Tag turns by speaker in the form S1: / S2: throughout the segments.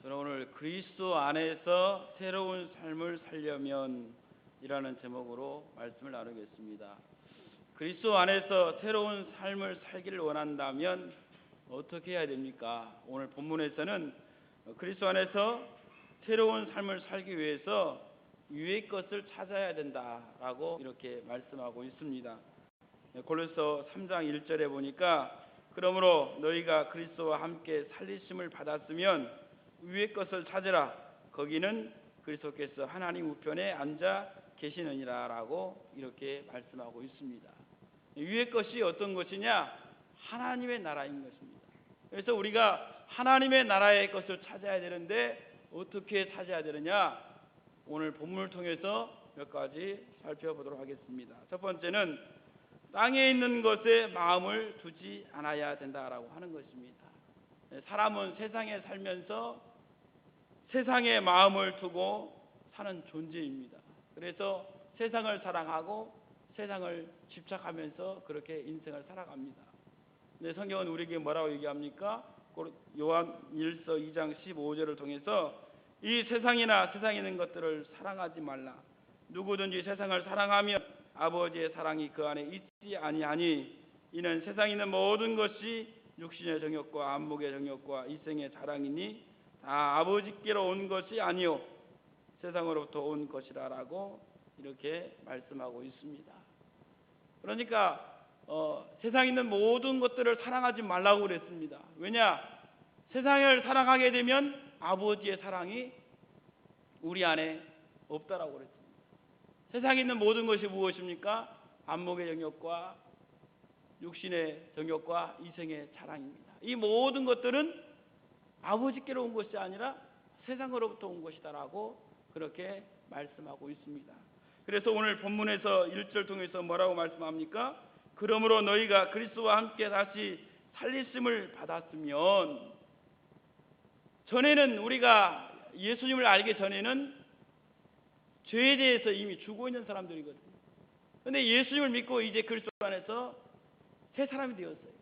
S1: 저는 오늘 그리스도 안에서 새로운 삶을 살려면 이라는 제목으로 말씀을 나누겠습니다. 그리스도 안에서 새로운 삶을 살기를 원한다면 어떻게 해야 됩니까? 오늘 본문에서는 그리스도 안에서 새로운 삶을 살기 위해서 위의 것을 찾아야 된다라고 이렇게 말씀하고 있습니다. 골로새 3장 1절에 보니까 그러므로 너희가 그리스도와 함께 살리심을 받았으면 위의 것을 찾으라. 거기는 그리스도께서 하나님 우편에 앉아 계시느니라 라고 이렇게 말씀하고 있습니다. 위의 것이 어떤 것이냐? 하나님의 나라인 것입니다. 그래서 우리가 하나님의 나라의 것을 찾아야 되는데 어떻게 찾아야 되느냐? 오늘 본문을 통해서 몇 가지 살펴보도록 하겠습니다. 첫 번째는 땅에 있는 것에 마음을 두지 않아야 된다라고 하는 것입니다. 사람은 세상에 살면서 세상에 마음을 두고 사는 존재입니다. 그래서 세상을 사랑하고 세상을 집착하면서 그렇게 인생을 살아갑니다. 근데 성경은 우리에게 뭐라고 얘기합니까? 요한 1서 2장 15절을 통해서 이 세상이나 세상에 있는 것들을 사랑하지 말라. 누구든지 세상을 사랑하면 아버지의 사랑이 그 안에 있지 아니하니 이는 세상에 있는 모든 것이 육신의 정욕과 안목의 정욕과 이생의 자랑이니 다 아버지께로 온 것이 아니요 세상으로부터 온 것이라라고 이렇게 말씀하고 있습니다. 그러니까 세상에 있는 모든 것들을 사랑하지 말라고 그랬습니다. 왜냐? 세상을 사랑하게 되면 아버지의 사랑이 우리 안에 없다라고 그랬습니다. 세상에 있는 모든 것이 무엇입니까? 안목의 정욕과 육신의 정욕과 이생의 자랑입니다. 이 모든 것들은 아버지께로 온 것이 아니라 세상으로부터 온 것이다라고 그렇게 말씀하고 있습니다. 그래서 오늘 본문에서 1절 통해서 뭐라고 말씀합니까? 그러므로 너희가 그리스도와 함께 다시 살리심을 받았으면, 전에는 우리가 예수님을 알기 전에는 죄에 대해서 이미 죽어 있는 사람들이거든요. 그런데 예수님을 믿고 이제 그리스도 안에서 새 사람이 되었어요.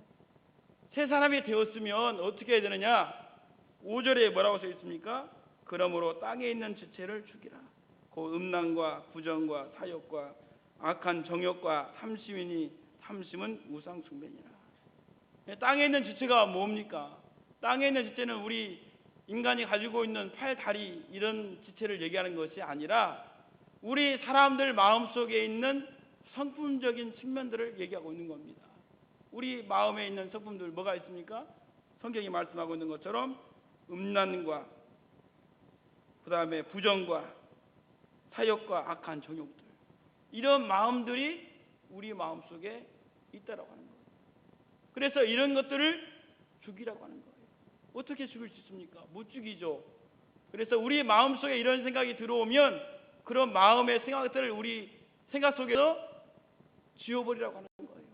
S1: 새 사람이 되었으면 어떻게 해야 되느냐? 5절에 뭐라고 써 있습니까? 그러므로 땅에 있는 지체를 죽이라. 그 음란과 부정과 사욕과 악한 정욕과 탐심이니 탐심은 우상 숭배니라. 땅에 있는 지체가 뭡니까? 땅에 있는 지체는 우리 인간이 가지고 있는 팔, 다리 이런 지체를 얘기하는 것이 아니라 우리 사람들 마음속에 있는 성품적인 측면들을 얘기하고 있는 겁니다. 우리 마음에 있는 성품들 뭐가 있습니까? 성경이 말씀하고 있는 것처럼 음란과 그 다음에 부정과 사욕과 악한 정욕들, 이런 마음들이 우리 마음속에 있다라고 하는 거예요. 그래서 이런 것들을 죽이라고 하는 거예요. 어떻게 죽일 수 있습니까? 못 죽이죠. 그래서 우리 마음속에 이런 생각이 들어오면 그런 마음의 생각들을 우리 생각 속에서 지워버리라고 하는 거예요.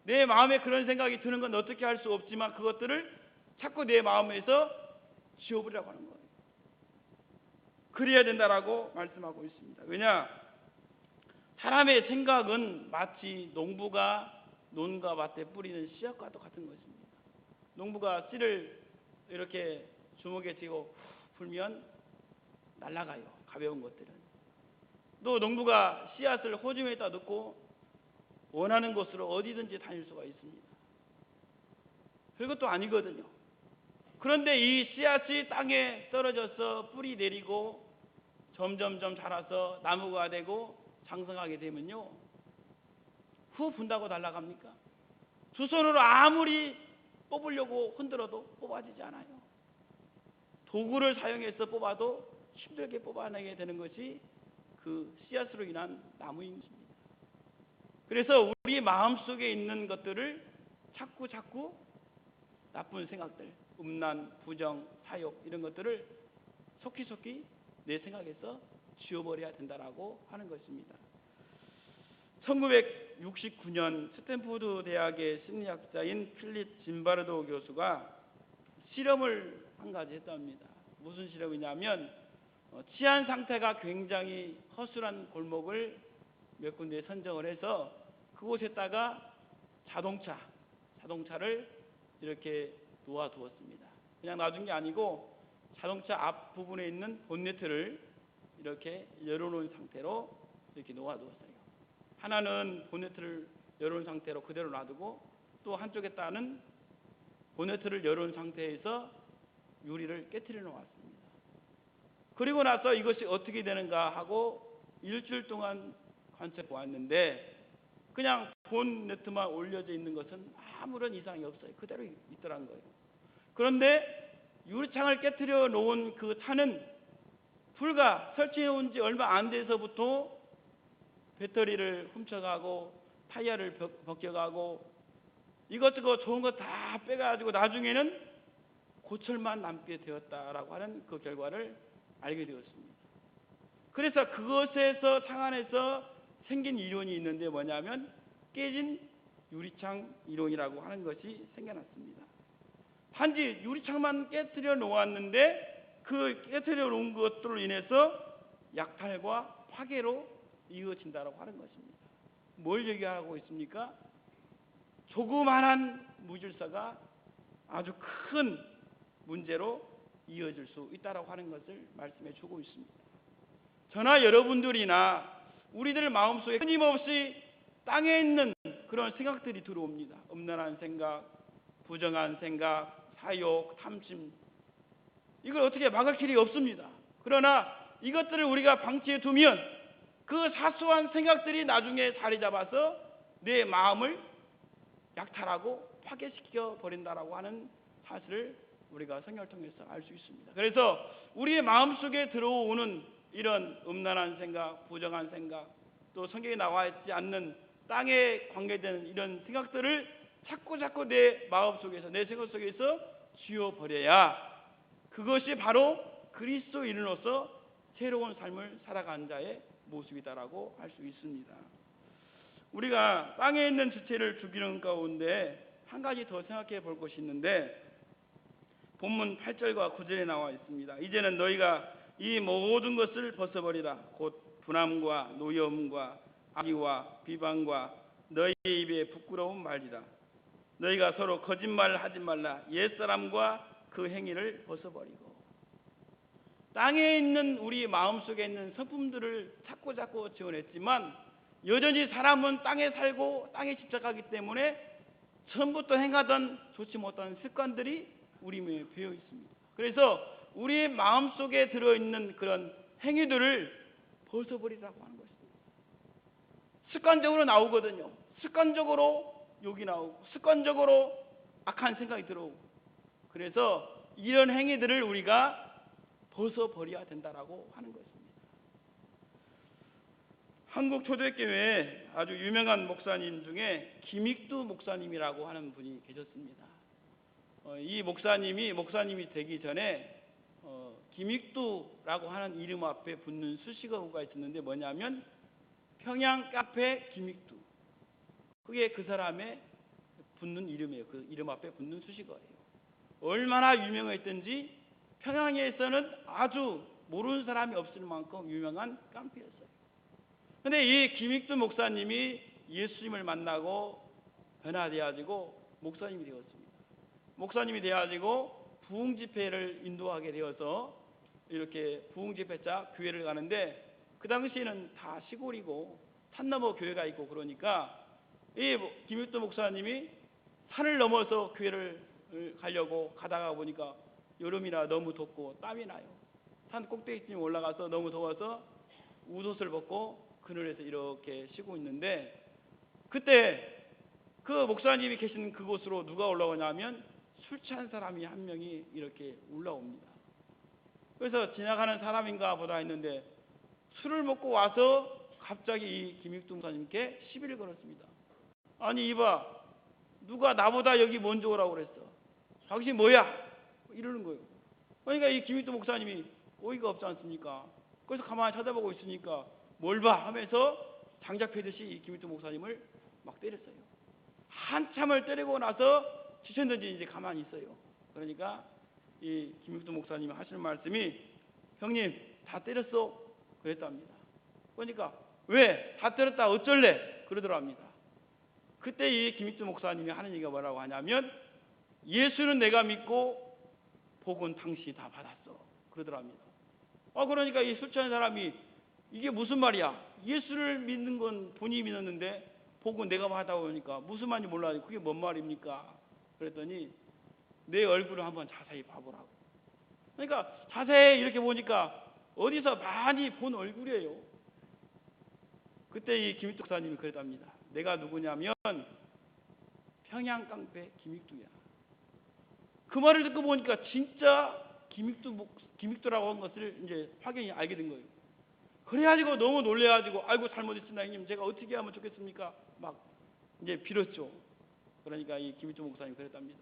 S1: 내 마음에 그런 생각이 드는 건 어떻게 할 수 없지만 그것들을 자꾸 내 마음에서 지워버리라고 하는 거예요. 그래야 된다라고 말씀하고 있습니다. 왜냐? 사람의 생각은 마치 농부가 논과 밭에 뿌리는 씨앗과도 같은 것입니다. 농부가 씨를 이렇게 주먹에 쥐고 풀면 날아가요. 가벼운 것들은. 또 농부가 씨앗을 호주머니에다 넣고 원하는 곳으로 어디든지 다닐 수가 있습니다. 그것도 아니거든요. 그런데 이 씨앗이 땅에 떨어져서 뿌리 내리고 점점점 자라서 나무가 되고 장성하게 되면요, 후 분다고 날아갑니까? 두 손으로 아무리 뽑으려고 흔들어도 뽑아지지 않아요. 도구를 사용해서 뽑아도 힘들게 뽑아내게 되는 것이 그 씨앗으로 인한 나무인 것입니다. 그래서 우리 마음속에 있는 것들을 자꾸 나쁜 생각들, 음란, 부정, 사욕 이런 것들을 속히 내 생각에서 지워버려야 된다라고 하는 것입니다. 1969년 스탠포드 대학의 심리학자인 필립 짐바르도 교수가 실험을 한 가지 했답니다. 무슨 실험이냐면 치안 상태가 굉장히 허술한 골목을 몇 군데 선정을 해서 그곳에다가 자동차를 이렇게 놓아두었습니다. 그냥 놔둔 게 아니고 자동차 앞 부분에 있는 본네트를 이렇게 열어놓은 상태로 이렇게 놓아두었어요. 하나는 본네트를 열어놓은 상태로 그대로 놔두고 또 한쪽에 따는 본네트를 열어놓은 상태에서 유리를 깨트려 놓았습니다. 그리고 나서 이것이 어떻게 되는가 하고 일주일 동안 관찰해 보았는데 그냥 본네트만 올려져 있는 것은 아무런 이상이 없어요. 그대로 있더란 거예요. 그런데 유리창을 깨트려 놓은 그 차는 불과 설치해 온 지 얼마 안 돼서부터 배터리를 훔쳐가고 타이어를 벗겨가고 이것저것 좋은 거 다 빼가지고 나중에는 고철만 남게 되었다라고 하는 그 결과를 알게 되었습니다. 그래서 그것에서 상안에서 생긴 이론이 있는데 뭐냐면 깨진 유리창 이론이라고 하는 것이 생겨났습니다. 단지 유리창만 깨트려 놓았는데 그 깨트려 놓은 것들로 인해서 약탈과 파괴로 이어진다고 하는 것입니다. 뭘 얘기하고 있습니까? 조그만한 무질서가 아주 큰 문제로 이어질 수 있다고 하는 것을 말씀해 주고 있습니다. 저나 여러분들이나 우리들 마음속에 끊임없이 땅에 있는 그런 생각들이 들어옵니다. 음란한 생각, 부정한 생각, 사욕, 탐심, 이걸 어떻게 막을 길이 없습니다. 그러나 이것들을 우리가 방치해 두면 그 사소한 생각들이 나중에 자리 잡아서 내 마음을 약탈하고 파괴시켜 버린다라고 하는 사실을 우리가 성경을 통해서 알 수 있습니다. 그래서 우리의 마음속에 들어오는 이런 음란한 생각, 부정한 생각, 또 성경에 나와 있지 않는 땅에 관계되는 이런 생각들을 자꾸 내 마음속에서, 내 생각 속에서 지워버려야 그것이 바로 그리스도인으로서 새로운 삶을 살아가는 자의 모습이다라고 할 수 있습니다. 우리가 땅에 있는 지체를 죽이는 가운데 한 가지 더 생각해 볼 것이 있는데 본문 8절과 9절에 나와 있습니다. 이제는 너희가 이 모든 것을 벗어버리라. 곧 분함과 노여움과 악의와 비방과 너희 입에 부끄러운 말이라. 너희가 서로 거짓말을 하지 말라. 옛사람과 그 행위를 벗어버리고. 땅에 있는 우리 마음속에 있는 성품들을 자꾸 지원했지만 여전히 사람은 땅에 살고 땅에 집착하기 때문에 처음부터 행하던 좋지 못한 습관들이 우리 몸에 배어 있습니다. 그래서 우리의 마음속에 들어있는 그런 행위들을 벗어버리라고 하는 것입니다. 습관적으로 나오거든요. 습관적으로 욕이 나오고 습관적으로 악한 생각이 들어오고 그래서 이런 행위들을 우리가 벗어버려야 된다라고 하는 것입니다. 한국 초대교회에 아주 유명한 목사님 중에 김익두 목사님이라고 하는 분이 계셨습니다. 이 목사님이 되기 전에 김익두라고 하는 이름 앞에 붙는 수식어가 있었는데 뭐냐면 평양 카페 김익두. 그게 그 사람의 붙는 이름이에요. 그 이름 앞에 붙는 수식어예요. 얼마나 유명했던지 평양에서는 아주 모르는 사람이 없을 만큼 유명한 깡패였어요. 그런데 이 김익두 목사님이 예수님을 만나고 변화되어지고 목사님이 되었습니다. 목사님이 되어지고 부흥 집회를 인도하게 되어서 이렇게 부흥 집회자 교회를 가는데 그 당시에는 다 시골이고 산 넘어 교회가 있고 그러니까 이 김익두 목사님이 산을 넘어서 교회를 가려고 가다가 보니까 여름이라 너무 덥고 땀이 나요. 산 꼭대기쯤 올라가서 너무 더워서 웃옷을 벗고 그늘에서 이렇게 쉬고 있는데 그때 그 목사님이 계신 그곳으로 누가 올라오냐면 술 취한 사람이 한 명이 이렇게 올라옵니다. 그래서 지나가는 사람인가 보다 했는데 술을 먹고 와서 갑자기 이 김익두 목사님께 시비를 걸었습니다. 아니 이봐, 누가 나보다 여기 먼저 오라고 그랬어. 당신 뭐야? 이러는 거예요. 그러니까 이 김익두 목사님이 어이가 없지 않습니까? 그래서 가만히 쳐다보고 있으니까 뭘 봐 하면서 장작 패듯이 이 김익두 목사님을 막 때렸어요. 한참을 때리고 나서 지쳤는지 이제 가만히 있어요. 그러니까 이 김익두 목사님이 하시는 말씀이 형님 다 때렸어 그랬답니다. 그러니까 왜? 다 때렸다 어쩔래? 그러더랍니다. 그때 이 김익두 목사님이 하는 얘기가 뭐라고 하냐면 예수는 내가 믿고 복은 당신이 다 받았어. 그러더랍니다. 그러니까 이 술 취한 사람이 이게 무슨 말이야? 예수를 믿는 건 본인이 믿었는데 복은 내가 받아다 보니까 무슨 말인지 몰라. 그게 뭔 말입니까? 그랬더니 내 얼굴을 한번 자세히 봐보라고. 그러니까 자세히 이렇게 보니까 어디서 많이 본 얼굴이에요. 그때 이 김익두 목사님이 그랬답니다. 내가 누구냐면 평양 깡패 김익두야. 그 말을 듣고 보니까 진짜 김익두라고 한 것을 이제 확연히 알게 된 거예요. 그래가지고 너무 놀래가지고 아이고 잘못했습니다 형님, 제가 어떻게 하면 좋겠습니까? 막 이제 빌었죠. 그러니까 이 김익두 목사님 그랬답니다.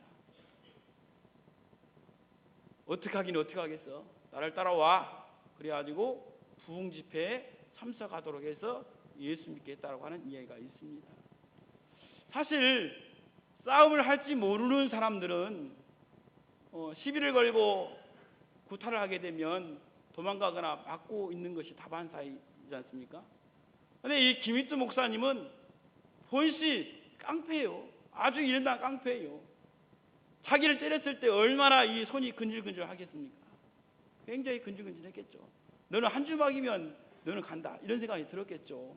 S1: 어떻게 하긴 어떻게 하겠어? 나를 따라와. 그래가지고 부흥 집회에 참석하도록 해서 예수 믿겠다라고 하는 이야기가 있습니다. 사실 싸움을 할지 모르는 사람들은 시비를 걸고 구타를 하게 되면 도망가거나 막고 있는 것이 다반사이지 않습니까? 그런데 이 김익두 목사님은 본시 깡패예요. 아주 일반 깡패예요. 자기를 때렸을 때 얼마나 이 손이 근질근질 하겠습니까? 굉장히 근질근질했겠죠. 너는 한 주먹이면 너는 간다, 이런 생각이 들었겠죠.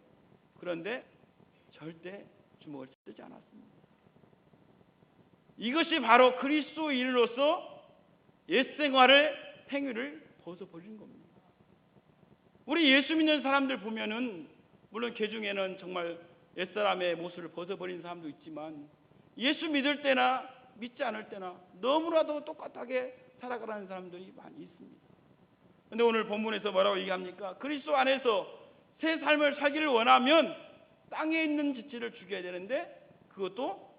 S1: 그런데 절대 주먹을 쓰지 않았습니다. 이것이 바로 그리스도인으로서 옛생활의 행위를 벗어버린 겁니다. 우리 예수 믿는 사람들 보면은 물론 그 중에는 정말 옛사람의 모습을 벗어버린 사람도 있지만 예수 믿을 때나 믿지 않을 때나 너무나도 똑같하게 살아가는 사람들이 많이 있습니다. 그런데 오늘 본문에서 뭐라고 얘기합니까? 그리스도 안에서 새 삶을 살기를 원하면 땅에 있는 지체를 죽여야 되는데 그것도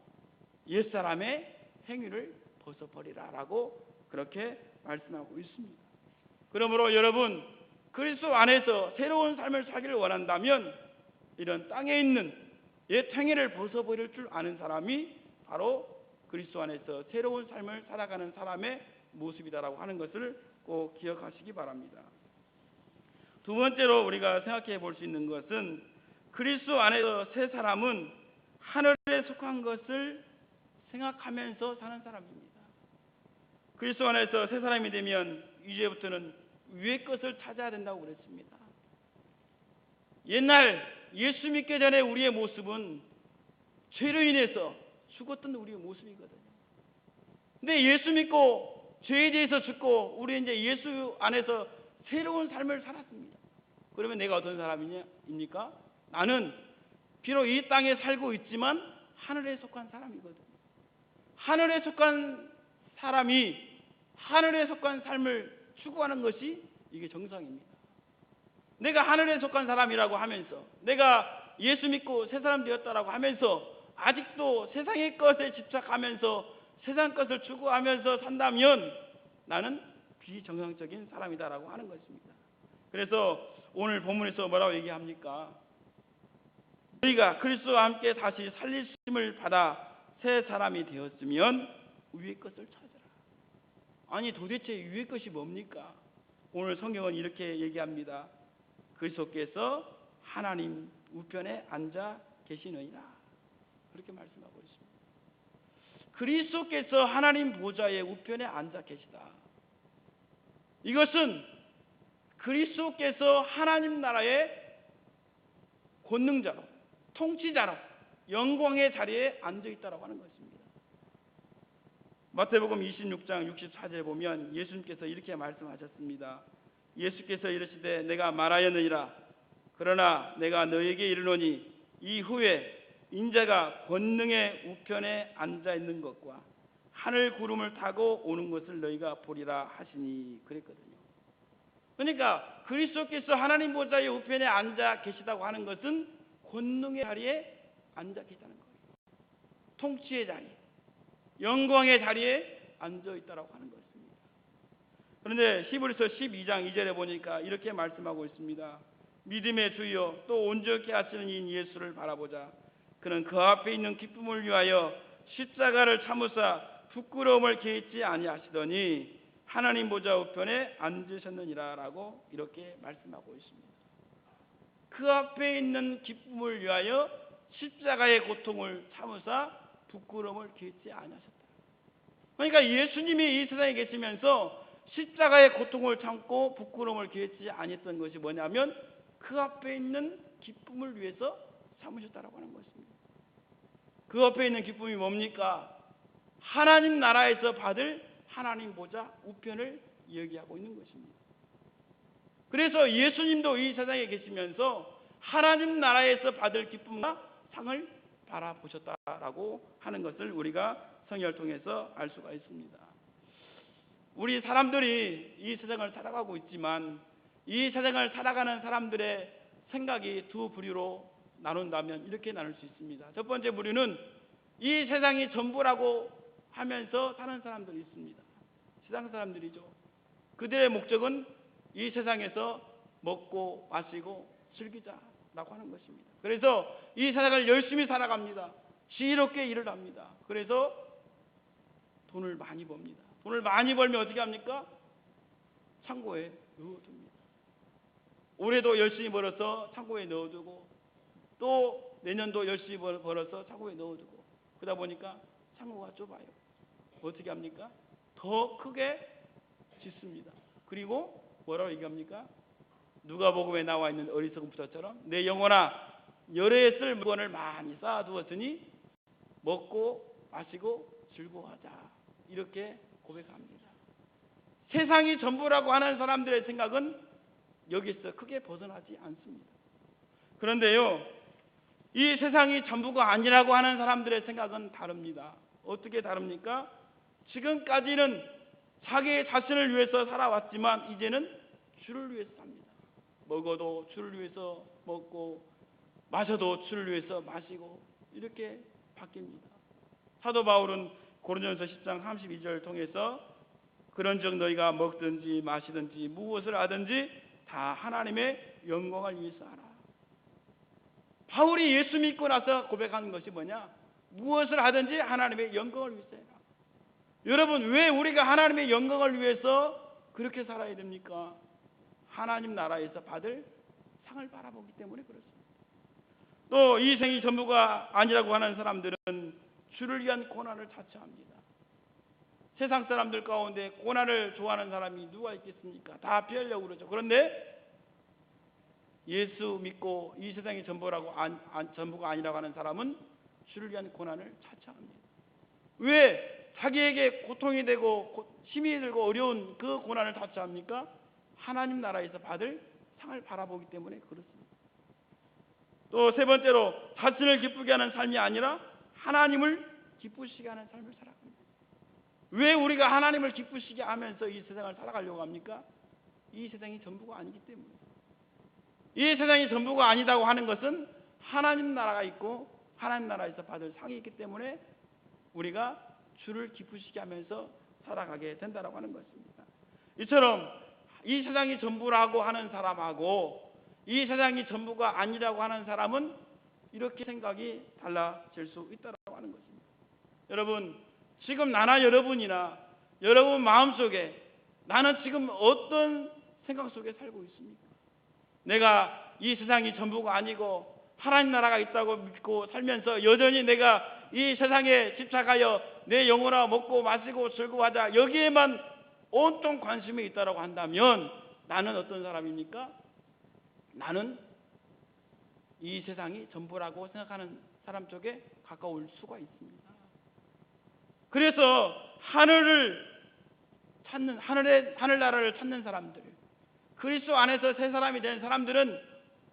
S1: 옛사람의 행위를 벗어버리라라고 그렇게 말씀하고 있습니다. 그러므로 여러분, 그리스도 안에서 새로운 삶을 살기를 원한다면 이런 땅에 있는 옛 행위를 벗어버릴 줄 아는 사람이 바로 그리스도 안에서 새로운 삶을 살아가는 사람의 모습이다라고 하는 것을 꼭 기억하시기 바랍니다. 두 번째로 우리가 생각해 볼 수 있는 것은 그리스도 안에서 새 사람은 하늘에 속한 것을 생각하면서 사는 사람입니다. 그리스도 안에서 새 사람이 되면 이제부터는 위의 것을 찾아야 된다고 그랬습니다. 옛날 예수 믿기 전에 우리의 모습은 죄로 인해서 죽었던 우리의 모습이거든요. 근데 예수 믿고 죄에 대해서 죽고 우리 이제 예수 안에서 새로운 삶을 살았습니다. 그러면 내가 어떤 사람입니까? 나는 비록 이 땅에 살고 있지만 하늘에 속한 사람이거든요. 하늘에 속한 사람이 하늘에 속한 삶을 추구하는 것이 이게 정상입니다. 내가 하늘에 속한 사람이라고 하면서 내가 예수 믿고 새 사람 되었다라고 하면서 아직도 세상의 것에 집착하면서 세상 것을 추구하면서 산다면 나는 비정상적인 사람이다라고 하는 것입니다. 그래서 오늘 본문에서 뭐라고 얘기합니까? 너희가 그리스도와 함께 다시 살리심을 받아 새 사람이 되었으면 위의 것을 찾아라. 아니 도대체 위의 것이 뭡니까? 오늘 성경은 이렇게 얘기합니다. 그리스도께서 하나님 우편에 앉아 계시느니라. 그렇게 말씀하고 있습니다. 그리스도께서 하나님 보좌의 우편에 앉아 계시다. 이것은 그리스도께서 하나님 나라의 권능자로, 통치자로 영광의 자리에 앉아 있다라고 하는 것입니다. 마태복음 26장 64절에 보면 예수님께서 이렇게 말씀하셨습니다. 예수께서 이르시되 내가 말하였느니라. 그러나 내가 너에게 이르노니 이후에 인자가 권능의 우편에 앉아 있는 것과 하늘 구름을 타고 오는 것을 너희가 보리라 하시니 그랬거든요. 그러니까 그리스도께서 하나님 보좌의 우편에 앉아 계시다고 하는 것은 권능의 자리에 앉아 계시다는 거예요. 통치의 자리, 영광의 자리에 앉아 있다라고 하는 것입니다. 그런데 히브리서 12장 2절에 보니까 이렇게 말씀하고 있습니다. 믿음의 주여 또 온전케 하시는 이 예수를 바라보자. 그는 그 앞에 있는 기쁨을 위하여 십자가를 참으사 부끄러움을 개의치 아니하시더니 하나님 보좌 우편에 앉으셨느니라라고 이렇게 말씀하고 있습니다. 그 앞에 있는 기쁨을 위하여 십자가의 고통을 참으사 부끄러움을 개의치 아니하셨다. 그러니까 예수님이 이 세상에 계시면서 십자가의 고통을 참고 부끄러움을 겪지 아니했던 것이 뭐냐면 그 앞에 있는 기쁨을 위해서 참으셨다라고 하는 것입니다. 그 앞에 있는 기쁨이 뭡니까? 하나님 나라에서 받을 하나님 보좌 우편을 이야기하고 있는 것입니다. 그래서 예수님도 이 세상에 계시면서 하나님 나라에서 받을 기쁨과 상을 바라보셨다라고 하는 것을 우리가 성경을 통해서 알 수가 있습니다. 우리 사람들이 이 세상을 살아가고 있지만 이 세상을 살아가는 사람들의 생각이 두 부류로 나눈다면 이렇게 나눌 수 있습니다. 첫 번째 부류는 이 세상이 전부라고 하면서 사는 사람들이 있습니다. 세상 사람들이죠. 그들의 목적은 이 세상에서 먹고 마시고 즐기자라고 하는 것입니다. 그래서 이 세상을 열심히 살아갑니다. 지혜롭게 일을 합니다. 그래서 돈을 많이 법니다. 돈을 많이 벌면 어떻게 합니까? 창고에 넣어둡니다. 올해도 열심히 벌어서 창고에 넣어두고 또 내년도 열심히 벌어서 창고에 넣어두고 그러다 보니까 창고가 좁아요. 어떻게 합니까? 더 크게 짓습니다. 그리고 뭐라고 얘기합니까? 누가복음에 나와 있는 어리석은 부자처럼 내 영혼아 열에 쓸 물건을 많이 쌓아두었으니 먹고 마시고 즐거워하자 이렇게 고백합니다. 세상이 전부라고 하는 사람들의 생각은 여기서 크게 벗어나지 않습니다. 그런데요, 이 세상이 전부가 아니라고 하는 사람들의 생각은 다릅니다. 어떻게 다릅니까? 지금까지는 자기 자신을 위해서 살아왔지만 이제는 주를 위해서 삽니다. 먹어도 주를 위해서 먹고 마셔도 주를 위해서 마시고 이렇게 바뀝니다. 사도 바울은 고린도전서 10장 32절을 통해서 그런즉 너희가 먹든지 마시든지 무엇을 하든지 다 하나님의 영광을 위해서 하라. 바울이 예수 믿고 나서 고백하는 것이 뭐냐? 무엇을 하든지 하나님의 영광을 위해서 해라. 여러분, 왜 우리가 하나님의 영광을 위해서 그렇게 살아야 됩니까? 하나님 나라에서 받을 상을 바라보기 때문에 그렇습니다. 또 이 생이 전부가 아니라고 하는 사람들은 주를 위한 고난을 자처합니다. 세상 사람들 가운데 고난을 좋아하는 사람이 누가 있겠습니까? 다 피하려고 그러죠. 그런데 예수 믿고 이 세상이 전부가 아니라고 하는 사람은 주를 위한 고난을 자처합니다. 왜 자기에게 고통이 되고 힘이 들고 어려운 그 고난을 자처합니까? 하나님 나라에서 받을 상을 바라보기 때문에 그렇습니다. 또 세 번째로 자신을 기쁘게 하는 삶이 아니라 하나님을 기쁘시게 하는 삶을 살아갑니다. 왜 우리가 하나님을 기쁘시게 하면서 이 세상을 살아가려고 합니까? 이 세상이 전부가 아니기 때문에. 이 세상이 전부가 아니다고 하는 것은 하나님 나라가 있고 하나님 나라에서 받을 상이 있기 때문에 우리가 주를 기쁘시게 하면서 살아가게 된다고 하는 것입니다. 이처럼 이 세상이 전부라고 하는 사람하고 이 세상이 전부가 아니라고 하는 사람은 이렇게 생각이 달라질 수 있다고 하는 것입니다. 여러분, 지금 나나 여러분이나 여러분 마음속에 나는 지금 어떤 생각 속에 살고 있습니까? 내가 이 세상이 전부가 아니고 하나님 나라가 있다고 믿고 살면서 여전히 내가 이 세상에 집착하여 내 영혼아 먹고 마시고 즐거워하자 여기에만 온통 관심이 있다고 한다면 나는 어떤 사람입니까? 나는 이 세상이 전부라고 생각하는 사람 쪽에 가까울 수가 있습니다. 그래서 하늘을 찾는 하늘나라를 찾는 사람들, 그리스도 안에서 새 사람이 된 사람들은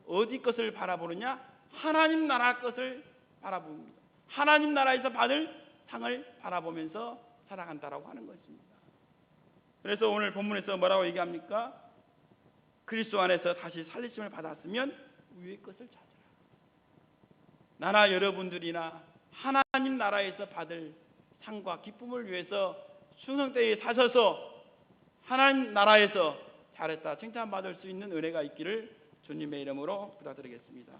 S1: 어디 것을 바라보느냐? 하나님 나라 것을 바라봅니다. 하나님 나라에서 받을 상을 바라보면서 살아간다라고 하는 것입니다. 그래서 오늘 본문에서 뭐라고 얘기합니까? 그리스도 안에서 다시 살리심을 받았으면 위의 것을 찾으라. 나나 여러분들이나 하나님 나라에서 받을 상과 기쁨을 위해서 충성되이 사셔서 하나님 나라에서 잘했다 칭찬받을 수 있는 은혜가 있기를 주님의 이름으로 부탁드리겠습니다.